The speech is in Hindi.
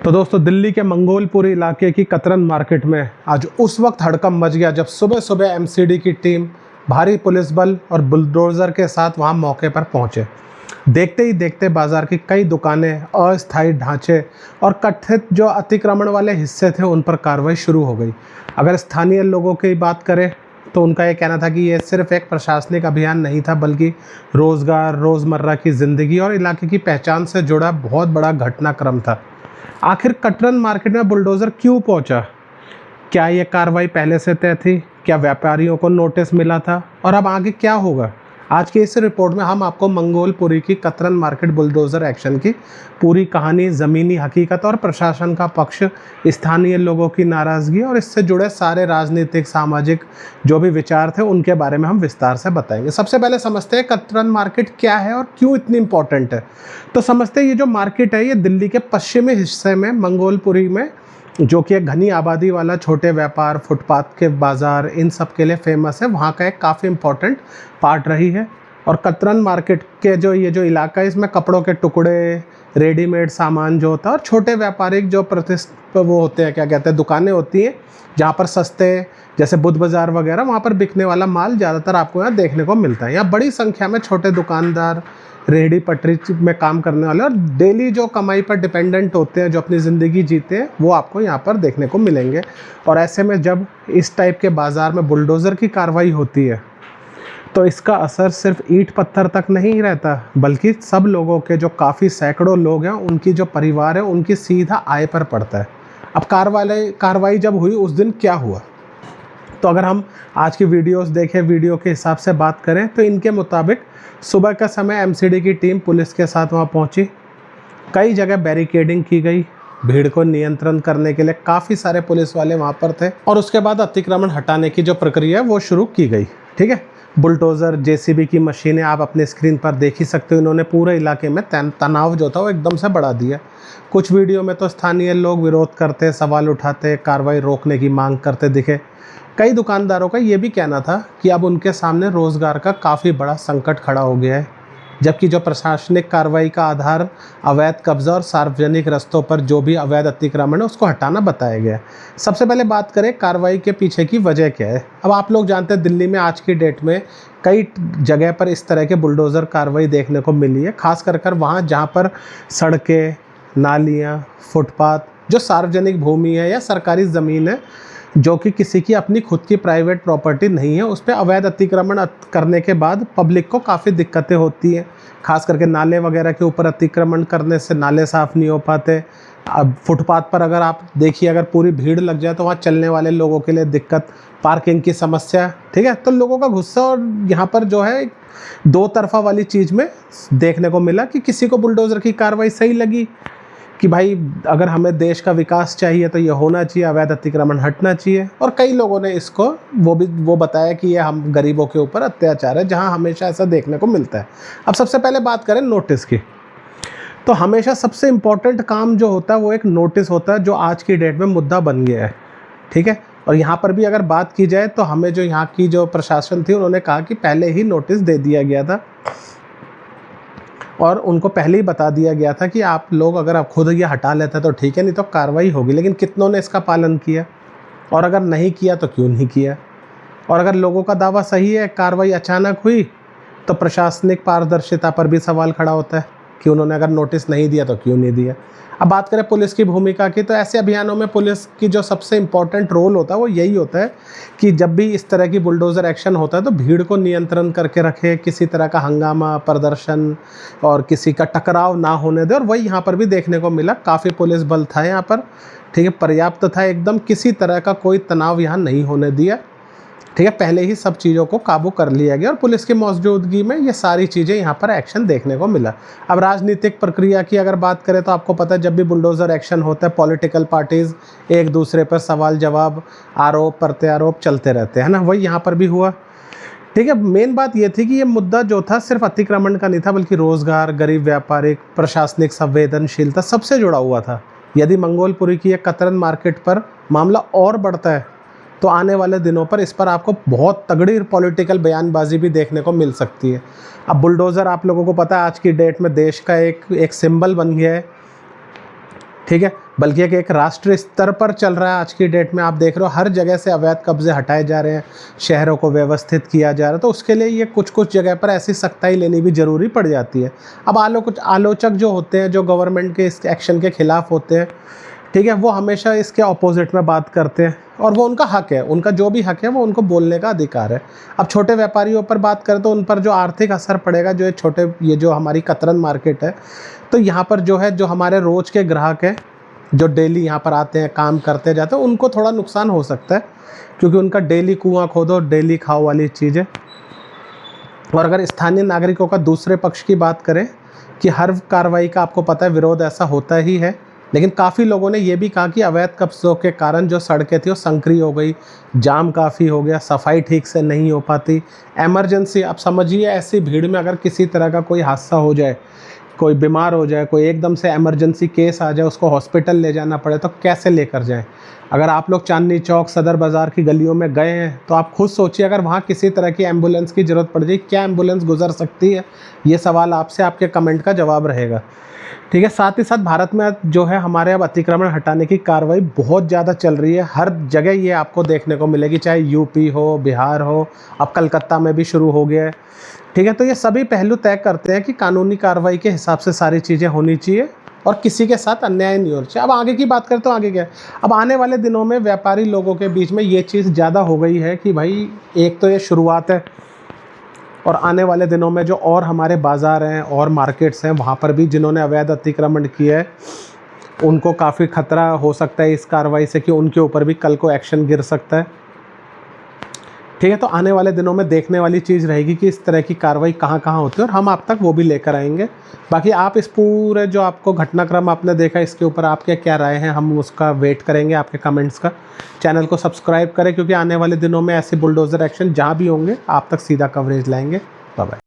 तो दोस्तों, दिल्ली के मंगोलपुरी इलाके की कतरन मार्केट में आज उस वक्त हड़कंप मच गया जब सुबह सुबह एमसीडी की टीम भारी पुलिस बल और बुलडोज़र के साथ वहां मौके पर पहुंचे। देखते ही देखते बाजार की कई दुकानें, अस्थायी ढांचे और कथित जो अतिक्रमण वाले हिस्से थे उन पर कार्रवाई शुरू हो गई। अगर स्थानीय लोगों की बात करें तो उनका ये कहना था कि ये सिर्फ एक प्रशासनिक अभियान नहीं था, बल्कि रोज़गार, रोज़मर्रा की ज़िंदगी और इलाके की पहचान से जुड़ा बहुत बड़ा घटनाक्रम था। आखिर कतरन मार्केट में बुलडोज़र क्यों पहुंचा? क्या ये कार्रवाई पहले से तय थी? क्या व्यापारियों को नोटिस मिला था? और अब आगे क्या होगा? आज की इस रिपोर्ट में हम आपको मंगोलपुरी की कतरन मार्केट बुलडोज़र एक्शन की पूरी कहानी, ज़मीनी हकीकत और प्रशासन का पक्ष, स्थानीय लोगों की नाराज़गी और इससे जुड़े सारे राजनीतिक, सामाजिक जो भी विचार थे उनके बारे में हम विस्तार से बताएंगे। सबसे पहले समझते हैं कतरन मार्केट क्या है और क्यों इतनी इम्पोर्टेंट है। तो समझते हैं, ये जो मार्केट है ये दिल्ली के पश्चिमी हिस्से में मंगोलपुरी में, जो कि एक घनी आबादी वाला छोटे व्यापार, फुटपाथ के बाज़ार, इन सब के लिए फेमस है। वहाँ का एक काफ़ी इम्पोर्टेंट पार्ट रही है। और कतरन मार्केट के ये जो इलाका है, इसमें कपड़ों के टुकड़े, रेडीमेड सामान जो होता है और छोटे व्यापारिक जो वो होते हैं, क्या कहते हैं, दुकानें होती हैं जहाँ पर सस्ते, जैसे बुध बाज़ार वगैरह, वहाँ पर बिकने वाला माल ज़्यादातर आपको यहाँ देखने को मिलता है। यहाँ बड़ी संख्या में छोटे दुकानदार, रेहड़ी पटरी में काम करने वाले और डेली जो कमाई पर डिपेंडेंट होते हैं, जो अपनी ज़िंदगी जीते हैं, वो आपको यहाँ पर देखने को मिलेंगे। और ऐसे में जब इस टाइप के बाज़ार में बुलडोज़र की कार्रवाई होती है तो इसका असर सिर्फ ईंट पत्थर तक नहीं रहता, बल्कि सब लोगों के, जो काफ़ी सैकड़ों लोग हैं, उनकी जो परिवार है, उनकी सीधा आय पर पड़ता है। अब कार्रवाई जब हुई उस दिन क्या हुआ, तो अगर हम आज की वीडियोस देखें, वीडियो के हिसाब से बात करें, तो इनके मुताबिक सुबह का समय एमसीडी की टीम पुलिस के साथ वहां पहुंची। कई जगह बैरिकेडिंग की गई, भीड़ को नियंत्रण करने के लिए काफ़ी सारे पुलिस वाले वहां पर थे। और उसके बाद अतिक्रमण हटाने की जो प्रक्रिया है वो शुरू की गई। ठीक है, बुलडोज़र, जेसीबी की मशीनें आप अपने स्क्रीन पर देख ही सकते हो। इन्होंने पूरे इलाके में तनाव जो था वो एकदम से बढ़ा दिया। कुछ वीडियो में तो स्थानीय लोग विरोध करते, सवाल उठाते, कार्रवाई रोकने की मांग करते दिखे। कई दुकानदारों का ये भी कहना था कि अब उनके सामने रोज़गार का काफ़ी बड़ा संकट खड़ा हो गया है, जबकि जो प्रशासनिक कार्रवाई का आधार अवैध कब्जा और सार्वजनिक रस्तों पर जो भी अवैध अतिक्रमण है उसको हटाना बताया गया है। सबसे पहले बात करें कार्रवाई के पीछे की वजह क्या है। अब आप लोग जानते हैं, दिल्ली में आज की डेट में कई जगह पर इस तरह के बुलडोज़र कार्रवाई देखने को मिली है, खास कर वहाँ जहाँ पर सड़कें, नालियाँ, फुटपाथ, जो सार्वजनिक भूमि है या सरकारी ज़मीन है, जो कि किसी की अपनी खुद की प्राइवेट प्रॉपर्टी नहीं है, उस पर अवैध अतिक्रमण करने के बाद पब्लिक को काफ़ी दिक्कतें होती हैं। खास करके नाले वगैरह के ऊपर अतिक्रमण करने से नाले साफ़ नहीं हो पाते। अब फुटपाथ पर अगर आप देखिए, अगर पूरी भीड़ लग जाए तो वहाँ चलने वाले लोगों के लिए दिक्कत, पार्किंग की समस्या। ठीक है, तो लोगों का गुस्सा, और यहाँ पर जो है दो तरफा वाली चीज़ में देखने को मिला कि किसी को बुलडोज़र की कार्रवाई सही लगी कि भाई अगर हमें देश का विकास चाहिए तो ये होना चाहिए, अवैध अतिक्रमण हटना चाहिए। और कई लोगों ने इसको वो बताया कि ये हम गरीबों के ऊपर अत्याचार है, जहां हमेशा ऐसा देखने को मिलता है। अब सबसे पहले बात करें नोटिस की, तो हमेशा सबसे इम्पोर्टेंट काम जो होता है वो एक नोटिस होता है, जो आज की डेट में मुद्दा बन गया है। ठीक है, और यहाँ पर भी अगर बात की जाए तो हमें जो यहाँ की जो प्रशासन थी, उन्होंने कहा कि पहले ही नोटिस दे दिया गया था और उनको पहले ही बता दिया गया था कि आप लोग अगर आप खुद ये हटा लेते तो ठीक है, नहीं तो कार्रवाई होगी। लेकिन कितनों ने इसका पालन किया, और अगर नहीं किया तो क्यों नहीं किया? और अगर लोगों का दावा सही है, कार्रवाई अचानक हुई, तो प्रशासनिक पारदर्शिता पर भी सवाल खड़ा होता है कि उन्होंने अगर नोटिस नहीं दिया तो क्यों नहीं दिया। अब बात करें पुलिस की भूमिका की, तो ऐसे अभियानों में पुलिस की जो सबसे इम्पोर्टेंट रोल होता है वो यही होता है कि जब भी इस तरह की बुलडोज़र एक्शन होता है तो भीड़ को नियंत्रण करके रखे, किसी तरह का हंगामा, प्रदर्शन और किसी का टकराव ना होने दे। और वही यहाँ पर भी देखने को मिला, काफ़ी पुलिस बल था यहाँ पर। ठीक है, पर्याप्त था एकदम, किसी तरह का कोई तनाव यहाँ नहीं होने दिया। ठीक है, पहले ही सब चीज़ों को काबू कर लिया गया और पुलिस की मौजूदगी में ये सारी चीज़ें यहाँ पर एक्शन देखने को मिला। अब राजनीतिक प्रक्रिया की अगर बात करें तो आपको पता है, जब भी बुलडोज़र एक्शन होता है, पॉलिटिकल पार्टीज़ एक दूसरे पर सवाल जवाब, आरोप प्रत्यारोप चलते रहते हैं ना। वही यहाँ पर भी हुआ। ठीक है, मेन बात ये थी कि ये मुद्दा जो था सिर्फ अतिक्रमण का नहीं था, बल्कि रोज़गार, गरीब व्यापारिक, प्रशासनिक संवेदनशीलता सबसे जुड़ा हुआ था। यदि मंगोलपुरी की एक कतरन मार्केट पर मामला और बढ़ता है तो आने वाले दिनों पर इस पर आपको बहुत तगड़ी पॉलिटिकल बयानबाजी भी देखने को मिल सकती है। अब बुलडोज़र आप लोगों को पता है आज की डेट में देश का एक सिंबल बन गया है। ठीक है, बल्कि एक राष्ट्रीय स्तर पर चल रहा है। आज की डेट में आप देख रहे हो हर जगह से अवैध कब्जे हटाए जा रहे हैं, शहरों को व्यवस्थित किया जा रहा है। तो उसके लिए ये कुछ कुछ जगह पर ऐसी सख्ताई लेनी भी ज़रूरी पड़ जाती है। अब कुछ आलोचक जो होते हैं, जो गवर्नमेंट के इस एक्शन के ख़िलाफ़ होते हैं, ठीक है, वो हमेशा इसके अपोजिट में बात करते हैं, और वो उनका हक है, उनका जो भी हक है वो उनको बोलने का अधिकार है। अब छोटे व्यापारियों पर बात करें तो उन पर जो आर्थिक असर पड़ेगा, ये जो हमारी कतरन मार्केट है, तो यहाँ पर जो है, जो हमारे रोज़ के ग्राहक हैं, जो डेली यहाँ पर आते हैं, काम करते जाते हैं, उनको थोड़ा नुकसान हो सकता है, क्योंकि उनका डेली कुआं खोदो डेली खाओ वाली चीज़ है। और अगर स्थानीय नागरिकों का दूसरे पक्ष की बात करें कि हर कार्रवाई का आपको पता है विरोध ऐसा होता ही है, लेकिन काफ़ी लोगों ने ये भी कहा कि अवैध कब्जों के कारण जो सड़कें थी वो संकरी हो गई, जाम काफ़ी हो गया, सफाई ठीक से नहीं हो पाती, इमरजेंसी, आप समझिए ऐसी भीड़ में अगर किसी तरह का कोई हादसा हो जाए, कोई बीमार हो जाए, कोई एकदम से इमरजेंसी केस आ जाए, उसको हॉस्पिटल ले जाना पड़े, तो कैसे लेकर जाएं। अगर आप लोग चांदनी चौक, सदर बाज़ार की गलियों में गए हैं तो आप खुद सोचिए, अगर वहाँ किसी तरह की एम्बुलेंस की ज़रूरत पड़ जाए, क्या एम्बुलेंस गुजर सकती है? ये सवाल आपसे आपके कमेंट का जवाब रहेगा। ठीक है, साथ ही साथ भारत में जो है हमारे अब अतिक्रमण हटाने की कार्रवाई बहुत ज़्यादा चल रही है। हर जगह ये आपको देखने को मिलेगी, चाहे यूपी हो, बिहार हो, अब कलकत्ता में भी शुरू हो गया है। ठीक है, तो ये सभी पहलू तय करते हैं कि कानूनी कार्रवाई के हिसाब से सारी चीज़ें होनी चाहिए और किसी के साथ अन्याय नहीं होना चाहिए। अब आगे की बात करें तो आगे क्या है, अब आने वाले दिनों में व्यापारी लोगों के बीच में ये चीज़ ज़्यादा हो गई है कि भाई, एक तो ये शुरुआत है, और आने वाले दिनों में जो और हमारे बाज़ार हैं और मार्केट्स हैं, वहाँ पर भी जिन्होंने अवैध अतिक्रमण किया है उनको काफ़ी खतरा हो सकता है इस कार्रवाई से, कि उनके ऊपर भी कल को एक्शन गिर सकता है। ठीक है, तो आने वाले दिनों में देखने वाली चीज़ रहेगी कि इस तरह की कार्रवाई कहाँ कहाँ होती है, और हम आप तक वो भी लेकर आएंगे। बाकी आप इस पूरे जो आपको घटनाक्रम आपने देखा, इसके ऊपर आपके क्या राय हैं, हम उसका वेट करेंगे आपके कमेंट्स का। चैनल को सब्सक्राइब करें, क्योंकि आने वाले दिनों में ऐसे बुलडोज़र एक्शन जहाँ भी होंगे आप तक सीधा कवरेज लाएंगे। Bye bye.